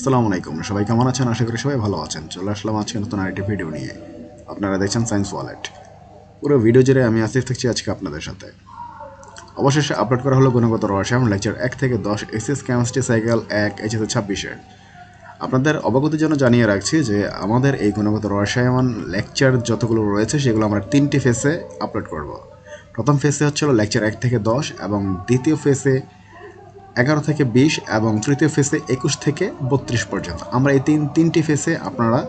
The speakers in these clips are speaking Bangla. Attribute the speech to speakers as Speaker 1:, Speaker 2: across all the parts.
Speaker 1: আসসালামু আলাইকুম, সবাই কেমন আছেন? আশা করি সবাই ভালো আছেন। চলে আসলাম আজকে নতুন আরেকটি ভিডিও নিয়ে। আপনারা দেখছেন সায়েন্স ওয়ালেট। পুরো ভিডিও জুড়ে আমি আসিফ থাকছি আজকে আপনাদের সাথে। অবশেষে আপলোড করা হলো গুণগত রসায়ন লেকচার 1 থেকে 10 এসএস কেমিস্ট্রি সাইকেল 1 এইচএস 26-এর। আপনাদের অবগতির জন্য জানিয়ে রাখছি যে আমাদের এই গুণগত রসায়ন লেকচার যতগুলো রয়েছে সেগুলো আমরা 3টি ফেসে আপলোড করব। প্রথম ফেসে হচ্ছিল লেকচার 1 থেকে 10 এবং দ্বিতীয় ফেসে 11 থেকে 20 এবং তৃতীয় ফেসে 21 থেকে 32 পর্যন্ত। আমরা এই তিনটি ফেসে আপনারা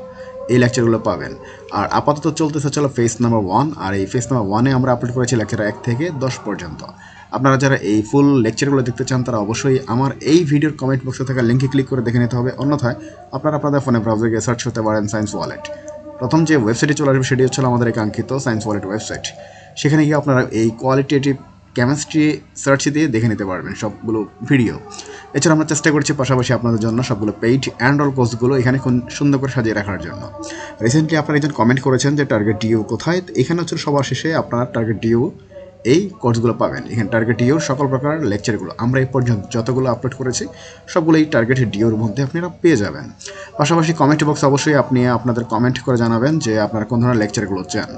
Speaker 1: এই লেকচারগুলো পাবেন। আর আপাতত চলতেছে চলো ফেস নাম্বার 1, আর এই ফেস নাম্বার 1-এ আমরা আপলোড করেছি লেকচার 1 থেকে 10 পর্যন্ত। আপনারা যারা এই ফুল লেকচারগুলো দেখতে চান তারা অবশ্যই আমার এই ভিডিওর কমেন্ট বক্সে থাকা লিঙ্কে ক্লিক করে দেখে নিতে হবে। অন্যথায় আপনারা আপনাদের ফোনে ব্রাউজারে গিয়ে সার্চ করতে পারেন সায়েন্স ওয়ালেট। প্রথম যে ওয়েবসাইটে চলে আসবে সেটি হচ্ছে আমাদের এই কাঙ্ক্ষিত সায়েন্স ওয়ালেট ওয়েবসাইট। সেখানে গিয়ে আপনারা এই কোয়ালিটেটিভ কেমিস্ট্রি সার্চ দিয়ে দেখে নিতে পারবেন সবগুলো ভিডিও। এছাড়া আমরা চেষ্টা করছি পাশাপাশি আপনাদের জন্য সবগুলো পেইড অ্যান্ড অল কোর্সগুলো এখানে সুন্দর করে সাজিয়ে রাখার জন্য। রিসেন্টলি আপনারা একজন কমেন্ট করেছেন যে টার্গেট ডিউ কোথায়। এখানে হচ্ছে সবার শেষে আপনার টার্গেট ডিউ এই কোর্সগুলো পাবেন। এখানে টার্গেট ডিউর সকল প্রকার লেকচারগুলো আমরা এই পর্যন্ত যতগুলো আপলোড করেছি সবগুলো এই টার্গেট ডিউর মধ্যে আপনারা পেয়ে যাবেন। পাশাপাশি কমেন্ট বক্সে অবশ্যই আপনি আপনাদের কমেন্ট করে জানাবেন যে আপনারা কোন ধরনের লেকচারগুলো চান।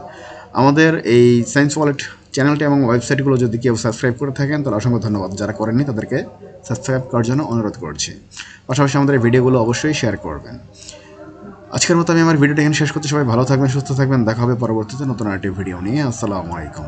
Speaker 1: আমাদের এই সায়েন্স ওয়ালেট চ্যানেলটি এবং ওয়েবসাইটগুলো যদি কেউ সাবস্ক্রাইব করে থাকেন তাহলে অসংখ্য ধন্যবাদ। যারা করেননি তাদেরকে সাবস্ক্রাইব করার জন্য অনুরোধ করছি। পাশাপাশি আমাদের এই ভিডিওগুলো অবশ্যই শেয়ার করবেন। আজকের মতো আমি আমার ভিডিওটা এখানে শেষ করতে, সবাই ভালো থাকবেন, সুস্থ থাকবেন। দেখা হবে পরবর্তীতে নতুন আরেকটি ভিডিও নিয়ে। আসসালামু আলাইকুম।